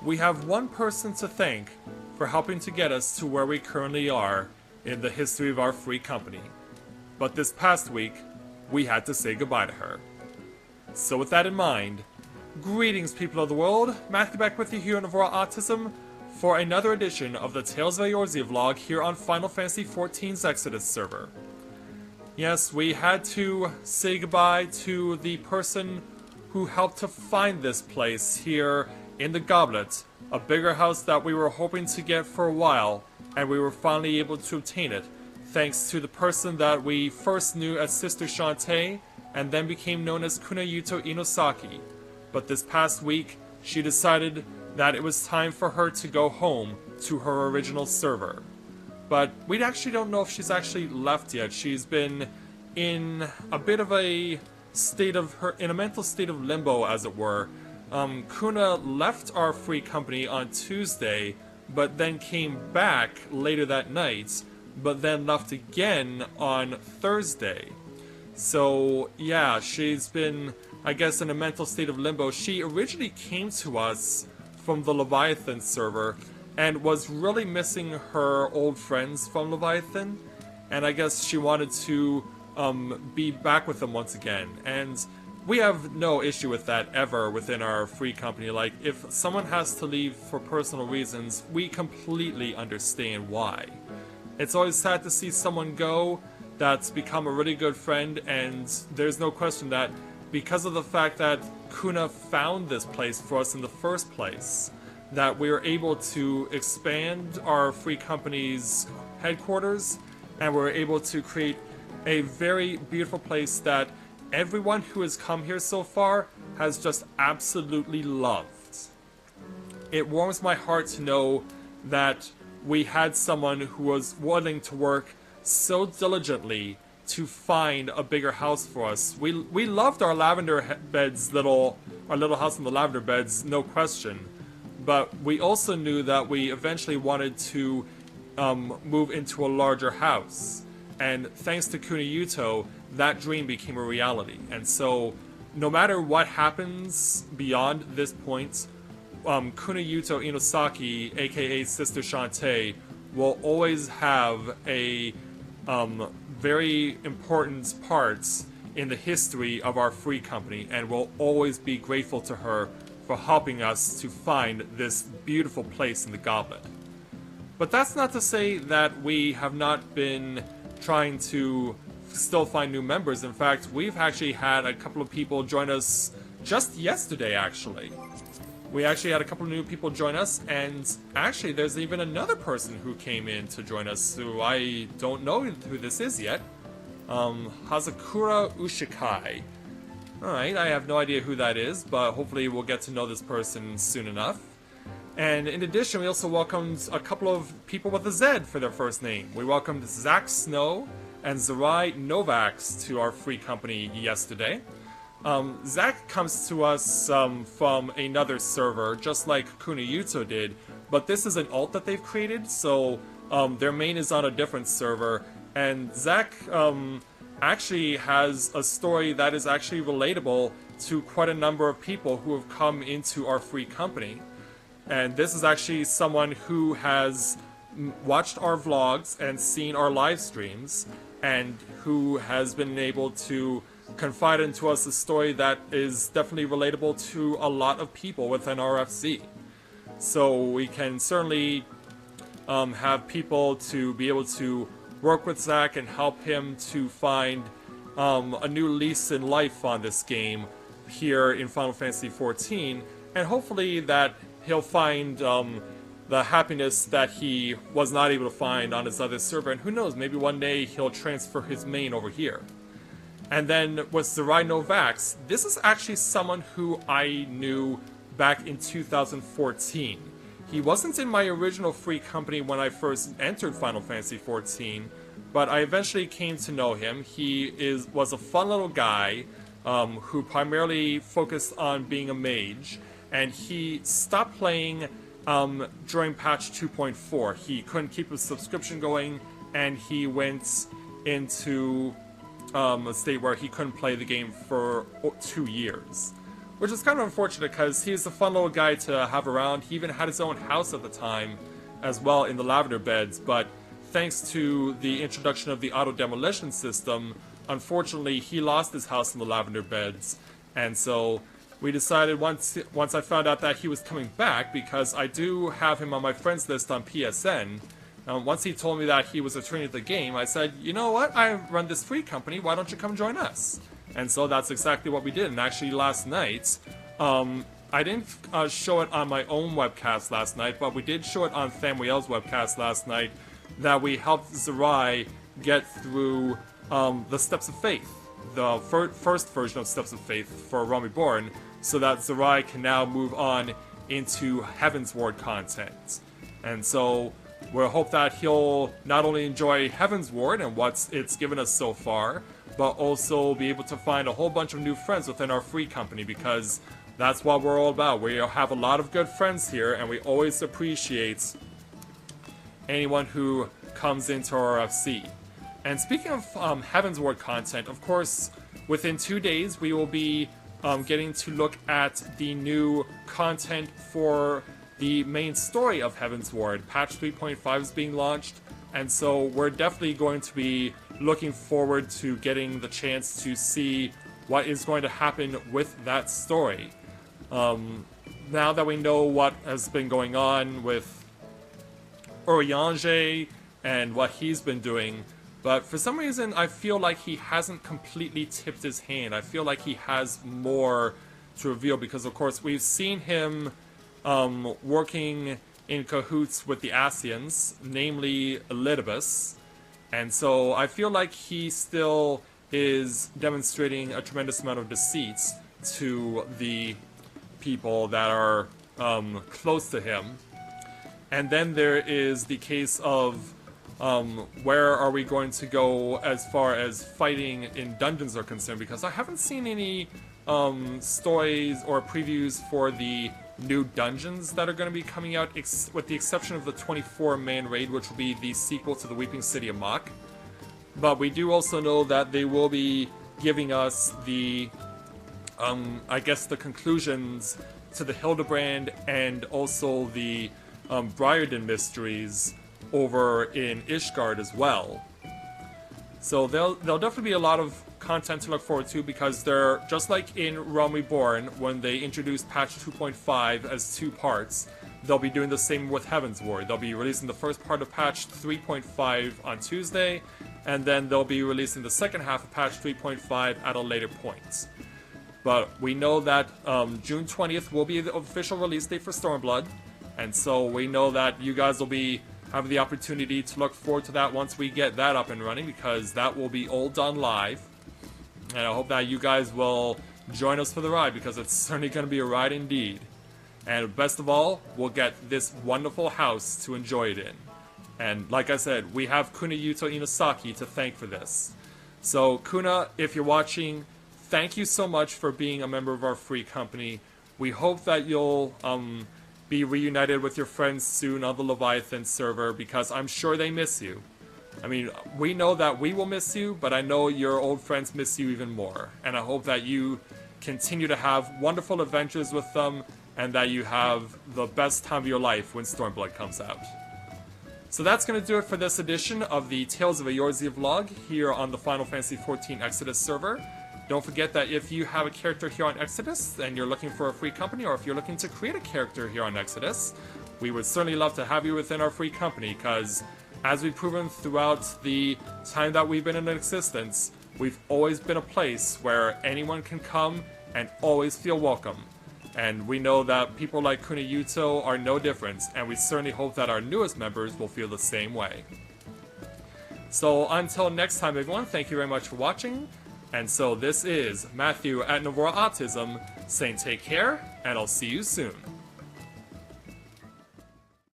we have one person to thank for helping to get us to where we currently are in the history of our free company. But this past week, we had to say goodbye to her. So with that in mind, greetings people of the world, Matthew back with you here on Overall Autism for another edition of the Tales of Eorzea vlog here on Final Fantasy XIV's Exodus server. Yes, we had to say goodbye to the person who helped to find this place here in the Goblet, a bigger house that we were hoping to get for a while, and we were finally able to obtain it, thanks to the person that we first knew as Sister Shantae, and then became known as Kuna Inosaki. But this past week, she decided that it was time for her to go home to her original server. But we actually don't know if she's actually left yet. She's been in a bit of a mental state of limbo, as it were. Kuna left our free company on Tuesday, but then came back later that night, but then left again on Thursday. So yeah, she's been, I guess, in a mental state of limbo. She originally came to us from the Leviathan server and was really missing her old friends from Leviathan, and I guess she wanted to be back with them once again. And we have no issue with that ever within our free company. Like, if someone has to leave for personal reasons, we completely understand why. It's always sad to see someone go that's become a really good friend, and there's no question that because of the fact that Kuna found this place for us in the first place, that we were able to expand our free company's headquarters, and we're able to create a very beautiful place that everyone who has come here so far has just absolutely loved. It warms my heart to know that we had someone who was willing to work so diligently to find a bigger house for us. We loved our lavender beds, our little house in the lavender beds, no question. But we also knew that we eventually wanted to move into a larger house. And thanks to Kuna, that dream became a reality. And so, no matter what happens beyond this point, Kuna Inosaki, aka Sister Shantae, will always have a very important part in the history of our free company, and we'll always be grateful to her for helping us to find this beautiful place in the Goblet. But that's not to say that we have not been trying to still find new members. In fact, we've actually had a couple of people join us just yesterday, actually. We actually had a couple of new people join us, and actually there's even another person who came in to join us who I don't know who this is yet. Hazakura Ushikai. Alright, I have no idea who that is, but hopefully we'll get to know this person soon enough. And in addition, we also welcomed a couple of people with a Z for their first name. We welcomed Zach Snow and Zerai Novax to our free company yesterday. Zach comes to us from another server, just like Kuna did, but this is an alt that they've created, so their main is on a different server, and Zach actually has a story that is actually relatable to quite a number of people who have come into our free company. And this is actually someone who has watched our vlogs and seen our live streams, and who has been able to confide into us a story that is definitely relatable to a lot of people within our FC. So we can certainly have people to be able to work with Zach and help him to find a new lease in life on this game here in Final Fantasy XIV, and hopefully that he'll find the happiness that he was not able to find on his other server, and who knows, maybe one day he'll transfer his main over here. And then with Zerai Novax, this is actually someone who I knew back in 2014. He wasn't in my original free company when I first entered Final Fantasy XIV, but I eventually came to know him. He was a fun little guy who primarily focused on being a mage, and he stopped playing during patch 2.4. He couldn't keep his subscription going, and he went into a state where he couldn't play the game for 2 years. which is kind of unfortunate because he's a fun little guy to have around. He even had his own house at the time as well in the Lavender Beds, but thanks to the introduction of the auto demolition system, unfortunately he lost his house in the Lavender Beds, and so we decided once I found out that he was coming back, because I do have him on my friends list on PSN, once he told me that he was returning to the game, I said, you know what, I run this free company, why don't you come join us? And so that's exactly what we did, and actually last night, I didn't show it on my own webcast last night, but we did show it on Samuel's webcast last night, that we helped Zerai get through the Steps of Faith, the first version of Steps of Faith for Realm Reborn, so that Zerai can now move on into Heavensward content. And so we hope that he'll not only enjoy Heavensward and what it's given us so far, but also be able to find a whole bunch of new friends within our free company, because that's what we're all about. We have a lot of good friends here, and we always appreciate anyone who comes into our FC. And speaking of Heavensward content, of course, within 2 days we will be getting to look at the new content for the main story of Heavensward. Patch 3.5 is being launched, and so we're definitely going to be looking forward to getting the chance to see what is going to happen with that story. Now that we know what has been going on with Eorzea and what he's been doing, but for some reason I feel like he hasn't completely tipped his hand. I feel like he has more to reveal, because of course we've seen him working in cahoots with the Asians, namely Elidibus, and so I feel like he still is demonstrating a tremendous amount of deceit to the people that are close to him. And then there is the case of where are we going to go as far as fighting in dungeons are concerned, because I haven't seen any stories or previews for the new dungeons that are going to be coming out, with the exception of the 24-man raid, which will be the sequel to the Weeping City of Mach. But we do also know that they will be giving us the, I guess, the conclusions to the Hildebrand and also the Briarden mysteries over in Ishgard as well. So there'll definitely be a lot of content to look forward to, because they're just like in Realm Reborn when they introduced patch 2.5 as 2 parts. They'll be doing the same with Heavensward. They'll be releasing the first part of patch 3.5 on Tuesday, and then they'll be releasing the second half of patch 3.5 at a later point. But we know that June 20th will be the official release date for Stormblood, and so we know that you guys will be having the opportunity to look forward to that once we get that up and running, because that will be all done live. And I hope that you guys will join us for the ride, because it's certainly going to be a ride indeed. And best of all, we'll get this wonderful house to enjoy it in. And like I said, we have Kuna Yuto Inasaki to thank for this. So Kuna, if you're watching, thank you so much for being a member of our free company. We hope that you'll be reunited with your friends soon on the Leviathan server, because I'm sure they miss you. I mean, we know that we will miss you, but I know your old friends miss you even more. And I hope that you continue to have wonderful adventures with them, and that you have the best time of your life when Stormblood comes out. So that's going to do it for this edition of the Tales of Eorzea vlog here on the Final Fantasy XIV Exodus server. Don't forget that if you have a character here on Exodus and you're looking for a free company, or if you're looking to create a character here on Exodus, we would certainly love to have you within our free company, because as we've proven throughout the time that we've been in existence, we've always been a place where anyone can come and always feel welcome. And we know that people like Kuna Yuto are no different, and we certainly hope that our newest members will feel the same way. So until next time everyone, thank you very much for watching. And so this is Matthew at Navora Autism saying take care, and I'll see you soon.